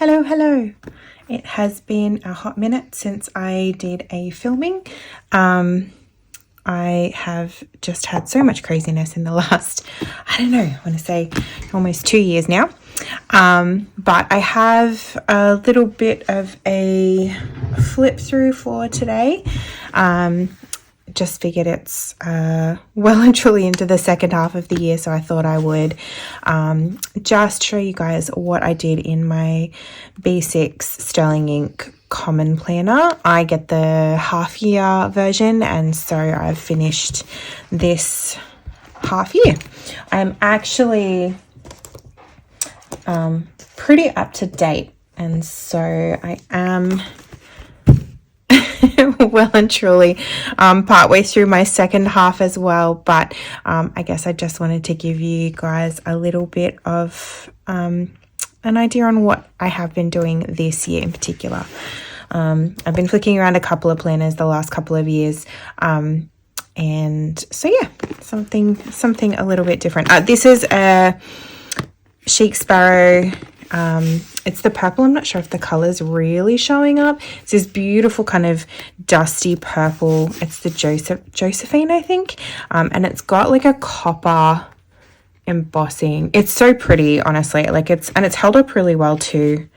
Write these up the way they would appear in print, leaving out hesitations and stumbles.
Hello. It has been a hot minute since I did a filming. I have just had so much craziness in the last, I want to say almost 2 years now. But I have a little bit of a flip through for today. Just figured it's well and truly into the second half of the year, so I thought I would just show you guys what I did in my B6 Sterling Ink Common Planner. I get the half year version, and so I've finished this half year. I'm actually pretty up to date, and so I am well and truly partway through my second half as well, but I guess I just wanted to give you guys a little bit of an idea on what I have been doing this year in particular. I've been flicking around a couple of planners the last couple of years, and so yeah, something a little bit different. This is a Chic Sparrow. It's the purple. I'm not sure if the color's really showing up. It's this beautiful kind of dusty purple. It's the Josephine, I think. And it's got like a copper embossing. It's so pretty, honestly. It's held up really well too.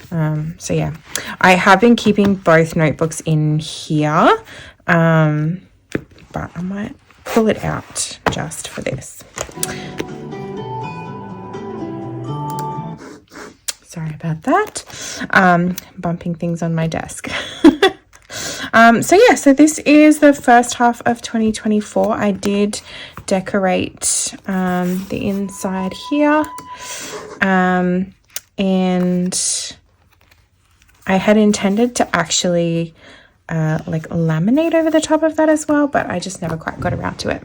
So yeah, I have been keeping both notebooks in here. But I might pull it out just for this. Sorry about that. Bumping things on my desk. So this is the first half of 2024. I did decorate the inside here. And I had intended to actually laminate over the top of that as well, but I just never quite got around to it.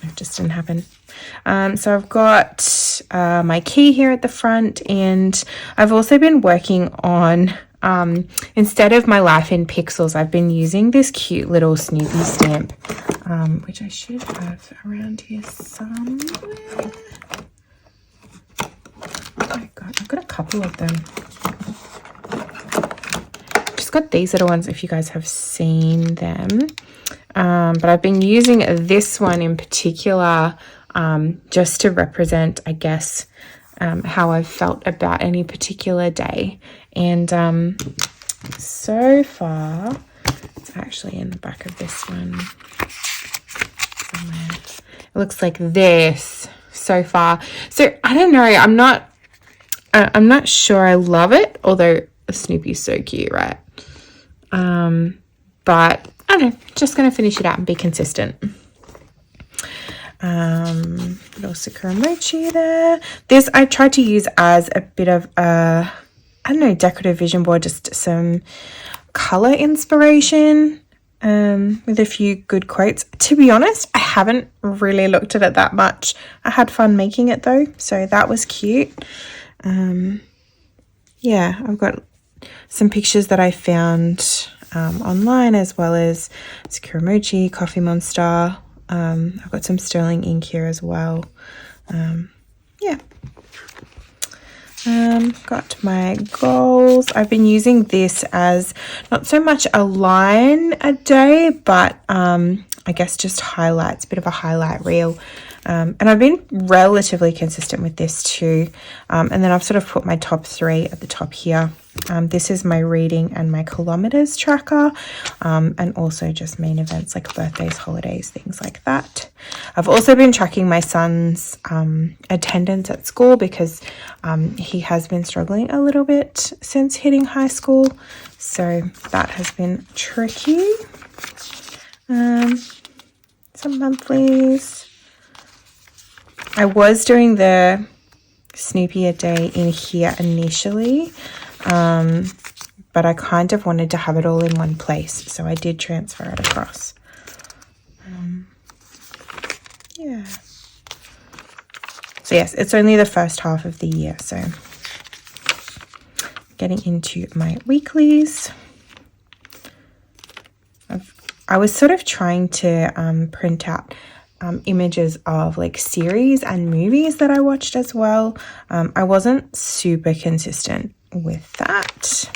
It just didn't happen. So I've got my key here at the front, and I've also been working on, instead of my life in pixels, I've been using this cute little Snoopy stamp, which I should have around here somewhere. Oh my God, I've got a couple of them. Just got these little ones, if you guys have seen them. But I've been using this one in particular just to represent, I guess, how I've felt about any particular day. And so far, it's actually in the back of this one somewhere. It looks like this so far. So I don't know. I'm not sure I love it, although Snoopy's so cute, right? But I don't know, just going to finish it out and be consistent. Little Sakura Mochi there. This I tried to use as a bit of a, decorative vision board, just some color inspiration with a few good quotes. To be honest, I haven't really looked at it that much. I had fun making it though, so that was cute. I've got some pictures that I found online, as well as Sakura Mochi, Coffee Monsterz. I've got some Sterling ink here as well. Got my goals. I've been using this as not so much a line a day, but I guess just highlights, a bit of a highlight reel. And I've been relatively consistent with this too. And then I've sort of put my top 3 at the top here. This is my reading and my kilometers tracker, and also just main events like birthdays, holidays, things like that. I've also been tracking my son's attendance at school, because he has been struggling a little bit since hitting high school. So that has been tricky. Some monthlies. I was doing the Snoopy a day in here initially, but I kind of wanted to have it all in one place, so I did transfer it across. So yes, it's only the first half of the year, so getting into my weeklies. I was sort of trying to print out images of like series and movies that I watched as well. I wasn't super consistent with that.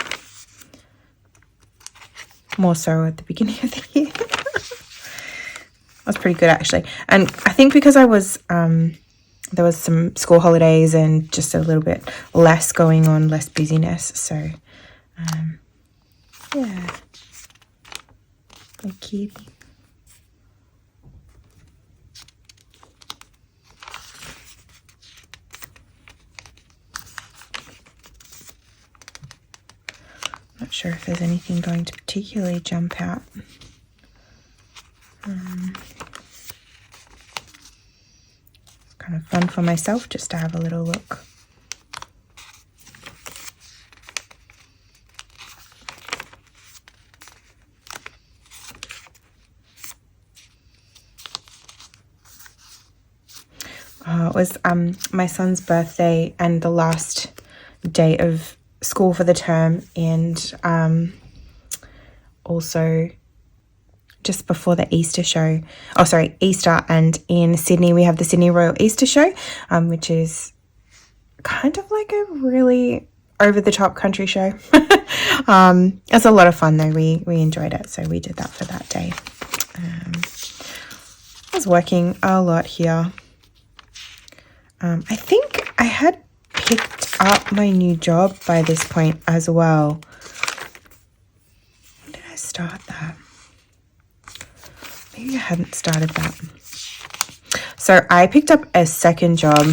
More so at the beginning of the year. That was pretty good actually. And I think because I was there was some school holidays and just a little bit less going on, less busyness. So yeah. My kitty. Not sure if there's anything going to particularly jump out. It's kind of fun for myself just to have a little look. It was my son's birthday and the last day of school for the term, and also just before the Easter show. Oh, sorry, Easter. And in Sydney, we have the Sydney Royal Easter Show, which is kind of like a really over-the-top country show. It's a lot of fun, though. We enjoyed it, so we did that for that day. I was working a lot here. I think I had picked up my new job by this point as well. When did I start that? Maybe I hadn't started that. So I picked up a second job.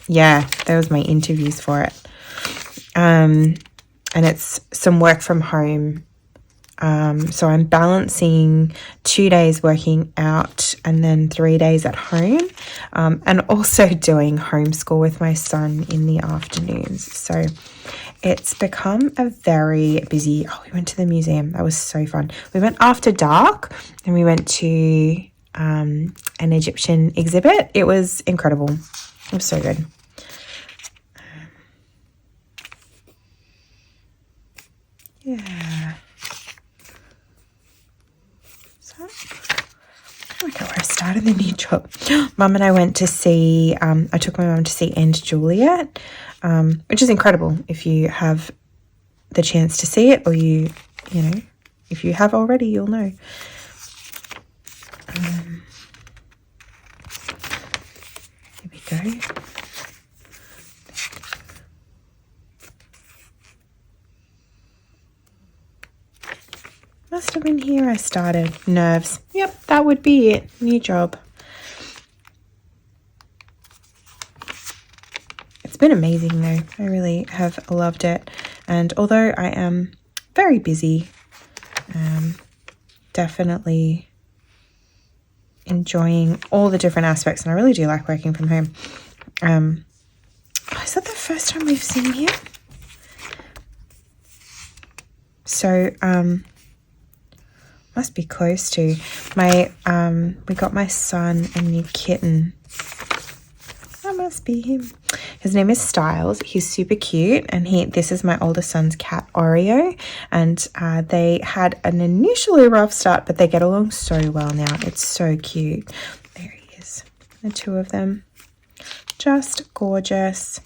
Yeah, that was my interviews for it. And it's some work from home. So I'm balancing 2 days working out and then 3 days at home, and also doing homeschool with my son in the afternoons. So it's become a very busy. Oh, we went to the museum. That was so fun. We went after dark and we went to an Egyptian exhibit. It was incredible. It was so good. Yeah. Look at where I started the new job. Mum and I went to see, I took my mum to see And Juliet, which is incredible if you have the chance to see it, or you know, if you have already, you'll know. Here we go. Must have been here I started. Nerves. Yep, that would be it. New job. It's been amazing though. I really have loved it. And although I am very busy, definitely enjoying all the different aspects. And I really do like working from home. Is that the first time we've seen him? So, must be close to my we got my son a new kitten. That must be him. His name is Styles. He's super cute, and this is my older son's cat Oreo, and they had an initially rough start, but they get along so well now. It's so cute. There he is, the two of them, just gorgeous.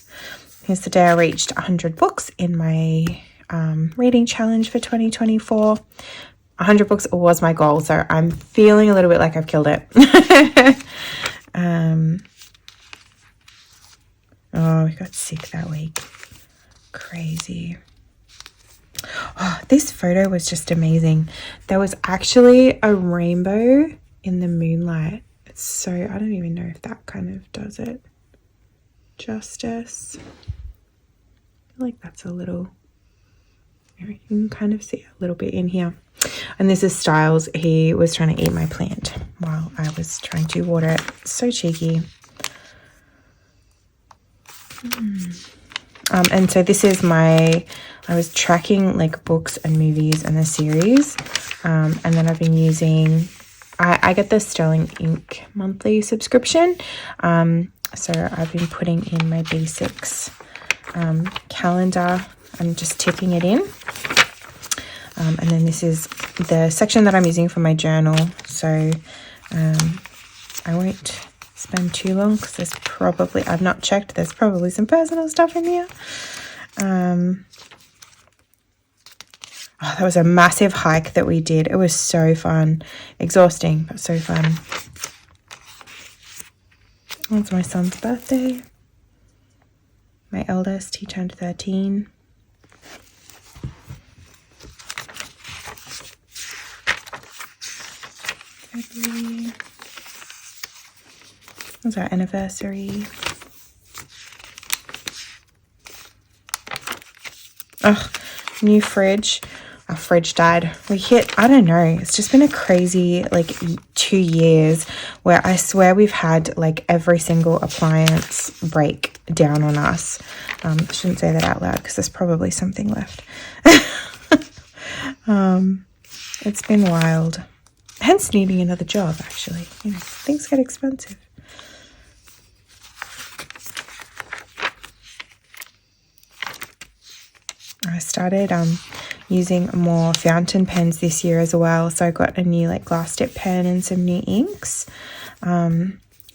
Here's the day I reached 100 books in my reading challenge for 2024. 100 books was my goal, so I'm feeling a little bit like I've killed it. Oh, we got sick that week. Crazy. Oh, this photo was just amazing. There was actually a rainbow in the moonlight. It's so, I don't even know if that kind of does it justice. I feel like that's a little, you can kind of see a little bit in here. And this is Styles. He was trying to eat my plant while I was trying to water it. So cheeky. And so this is I was tracking like books and movies and the series. And then I've been using, I get the Sterling Ink monthly subscription. So I've been putting in my basics calendar. I'm just tipping it in. And then this is the section that I'm using for my journal. So I won't spend too long because there's probably, I've not checked, there's probably some personal stuff in here. Oh, that was a massive hike that we did. It was so fun. Exhausting, but so fun. It's my son's birthday. My eldest, he turned 13. February. It was our anniversary. Oh, new fridge. Our fridge died. We hit, I don't know, it's just been a crazy like 2 years where I swear we've had like every single appliance break down on us. I shouldn't say that out loud because there's probably something left. It's been wild. Hence needing another job, actually. You know, things get expensive. I started using more fountain pens this year as well. So I got a new like glass tip pen and some new inks,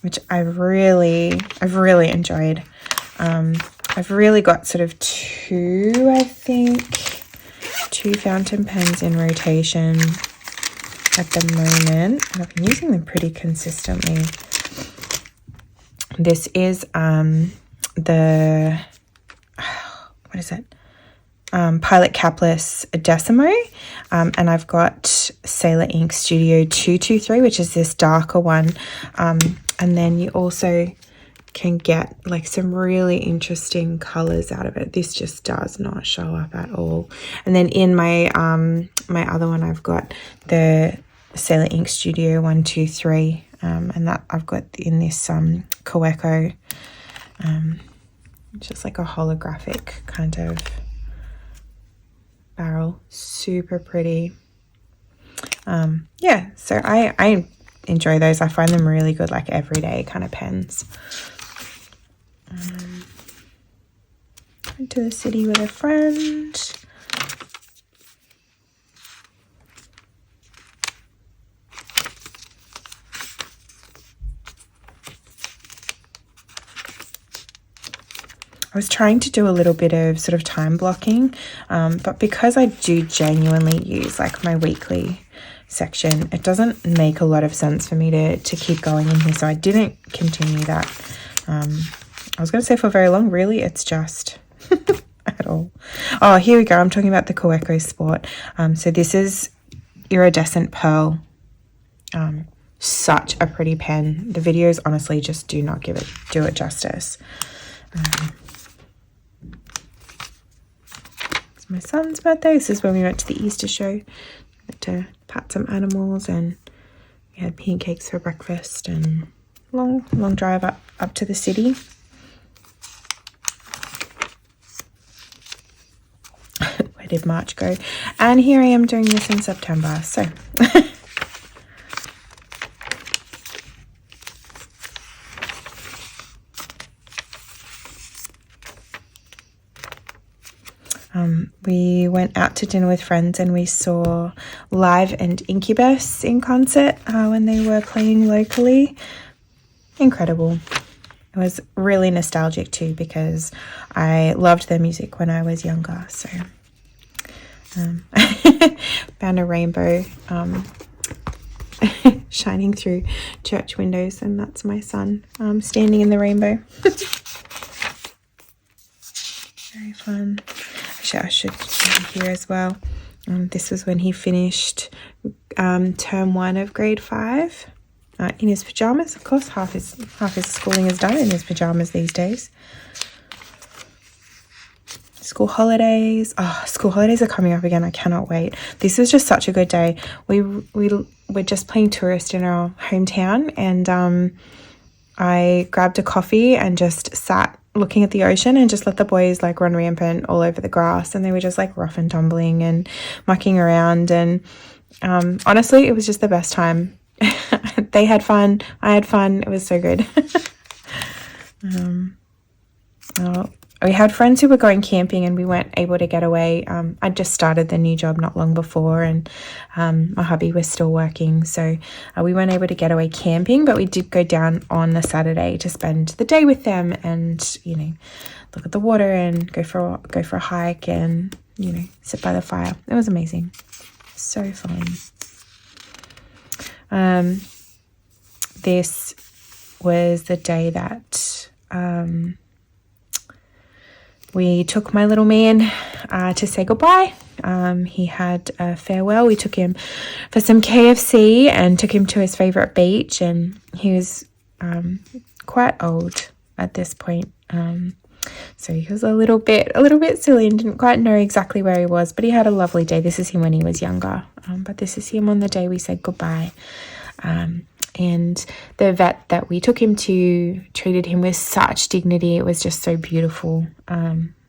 which I've really enjoyed. I've really got sort of two fountain pens in rotation at the moment, and I've been using them pretty consistently. This is the, what is it? Pilot Capless Decimo, and I've got Sailor Ink Studio 223, which is this darker one, and then you also can get like some really interesting colors out of it. This just does not show up at all. And then in my my other one, I've got the Sailor Ink Studio 123, and that I've got in this Coeco, which is like a holographic kind of barrel. Super pretty. Yeah, so I enjoy those. I find them really good, like everyday kind of pens. Went to the city with a friend. I was trying to do a little bit of sort of time blocking, but because I do genuinely use like my weekly section, it doesn't make a lot of sense for me to keep going in here, so I didn't continue that. I was going to say for very long, really, it's just at all. Oh, here we go. I'm talking about the Coeco Sport. So this is iridescent pearl. Such a pretty pen. The videos honestly just do not do it justice. It's my son's birthday. This is when we went to the Easter show. We went to pat some animals and we had pancakes for breakfast and long drive up to the city. Where did March go? And here I am doing this in September. So we went out to dinner with friends and we saw Live and Incubus in concert when they were playing locally. Incredible. It was really nostalgic too because I loved their music when I was younger. So found a rainbow shining through church windows, and that's my son standing in the rainbow. Very fun. Actually, I should show you here as well. This was when he finished term 1 of grade 5 in his pajamas. Of course, half his schooling is done in his pajamas these days. School holidays. Oh, school holidays are coming up again. I cannot wait. This was just such a good day. We're just playing tourist in our hometown, and I grabbed a coffee and just sat looking at the ocean and just let the boys like run rampant all over the grass, and they were just like rough and tumbling and mucking around, and honestly it was just the best time. They had fun, I had fun, it was so good. we had friends who were going camping and we weren't able to get away. I just started the new job not long before, and my hubby was still working, so we weren't able to get away camping, but we did go down on the Saturday to spend the day with them and, you know, look at the water and go for a hike and, you know, sit by the fire. It was amazing. So fun. This was the day that we took my little man to say goodbye. He had a farewell. We took him for some KFC and took him to his favorite beach, and he was quite old at this point. So he was a little bit silly and didn't quite know exactly where he was, but he had a lovely day. This is him when he was younger, but this is him on the day we said goodbye. And the vet that we took him to treated him with such dignity. It was just so beautiful.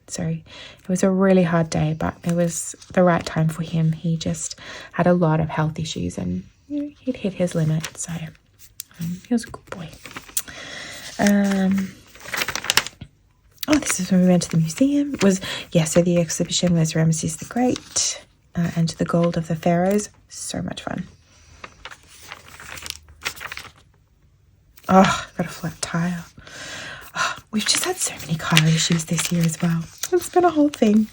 So it was a really hard day, but it was the right time for him. He just had a lot of health issues and, you know, he'd hit his limit. So he was a good boy. This is when we went to the museum. So the exhibition was Ramesses the Great and the Gold of the Pharaohs. So much fun. Oh, got a flat tire. Oh, we've just had so many car issues this year as well. It's been a whole thing.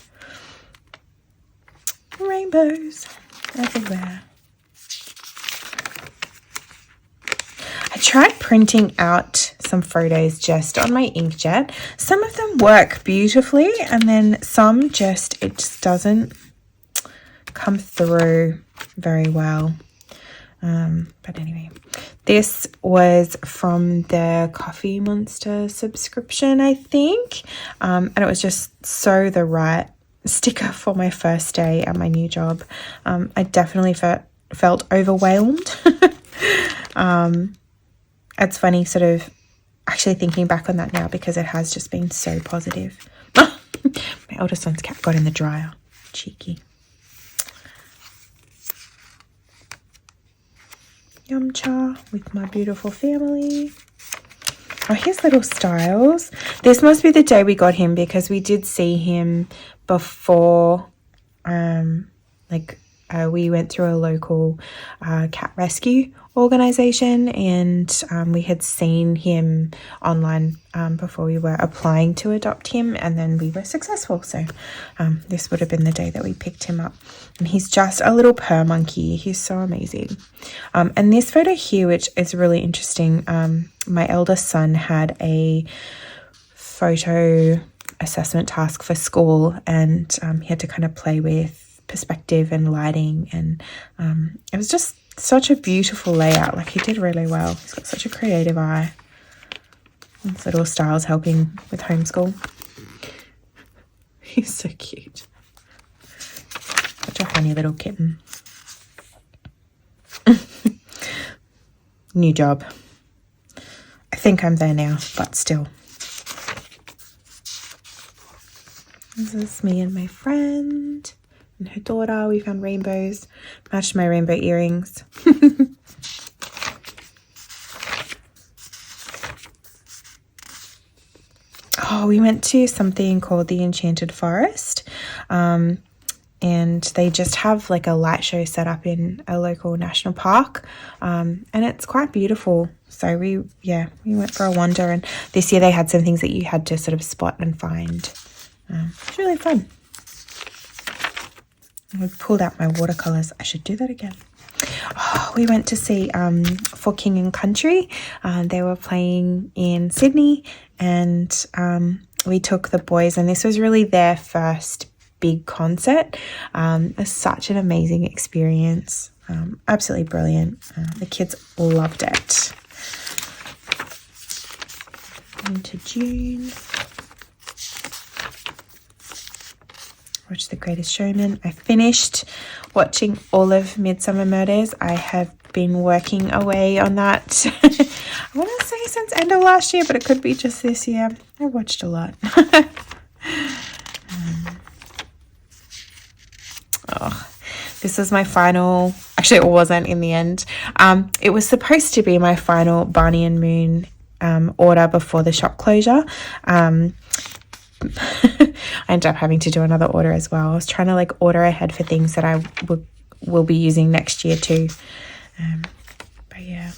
Rainbows everywhere. I tried printing out some photos just on my inkjet. Some of them work beautifully, and then some it just doesn't come through very well. But anyway, this was from the Coffee Monsterz subscription, I think. And it was just so the right sticker for my first day at my new job. I definitely felt overwhelmed. It's funny sort of actually thinking back on that now, because it has just been so positive. My eldest son's cat got in the dryer. Cheeky. Yum cha with my beautiful family. Oh, here's little Styles. This must be the day we got him, because we did see him before, we went through a local cat rescue organization, and we had seen him online before we were applying to adopt him, and then we were successful. So this would have been the day that we picked him up, and he's just a little purr monkey. He's so amazing. And this photo here, which is really interesting, my eldest son had a photo assessment task for school, and he had to kind of play with perspective and lighting, and it was just such a beautiful layout. Like, he did really well. He's got such a creative eye. This little Styles helping with homeschool. He's so cute. Such a funny little kitten. New job. I think I'm there now, but still. This is me and my friend and her daughter. We found rainbows, matched my rainbow earrings. We went to something called the Enchanted Forest, and they just have like a light show set up in a local national park, and it's quite beautiful. So we went for a wander, and this year they had some things that you had to sort of spot and find. It's really fun. I pulled out my watercolors. I should do that again. We went to see For King and Country. They were playing in Sydney, and we took the boys, and this was really their first big concert. It was such an amazing experience. Absolutely brilliant. The kids loved it. Into June. Watched The Greatest Showman. I finished watching all of Midsummer Murders. I have been working away on that. I want to say since end of last year, but it could be just this year. I watched a lot. This was my final. Actually, it wasn't in the end. It was supposed to be my final Barney and Moon order before the shop closure. I ended up having to do another order as well. I was trying to like order ahead for things that I will be using next year too. But yeah.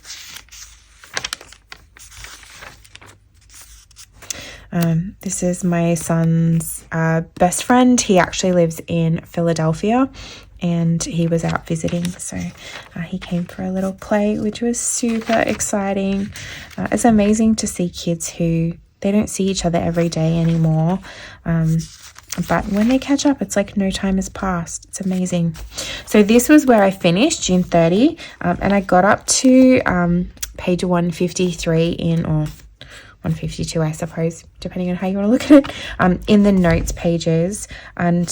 This is my son's best friend. He actually lives in Philadelphia and he was out visiting, so he came for a little play, which was super exciting. It's amazing to see kids who they don't see each other every day anymore, but when they catch up, it's like no time has passed. It's amazing. So this was where I finished, June 30, and I got up to page 153 or 152, I suppose, depending on how you want to look at it, in the notes pages, and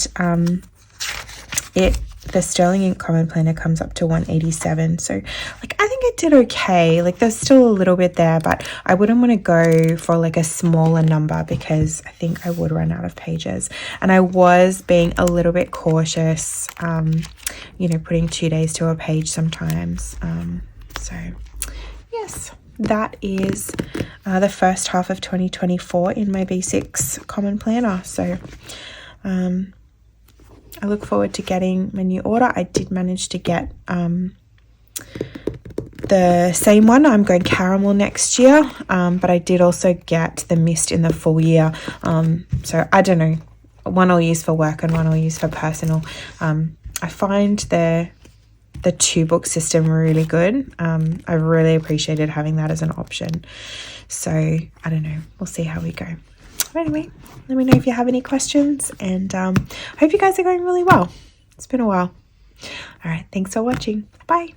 the Sterling Ink Common Planner comes up to 187. So like I think I did okay. Like there's still a little bit there, but I wouldn't want to go for like a smaller number because I think I would run out of pages. And I was being a little bit cautious, you know, putting 2 days to a page sometimes. So yes, that is the first half of 2024 in my B6 Common Planner. So I look forward to getting my new order. I did manage to get the same one. I'm going caramel next year, but I did also get the mist in the full year. So I don't know, one I'll use for work and one I'll use for personal. I find the 2-book system really good. I really appreciated having that as an option. So I don't know, we'll see how we go. But anyway, let me know if you have any questions, and I hope you guys are going really well. It's been a while. All right, thanks for watching. Bye.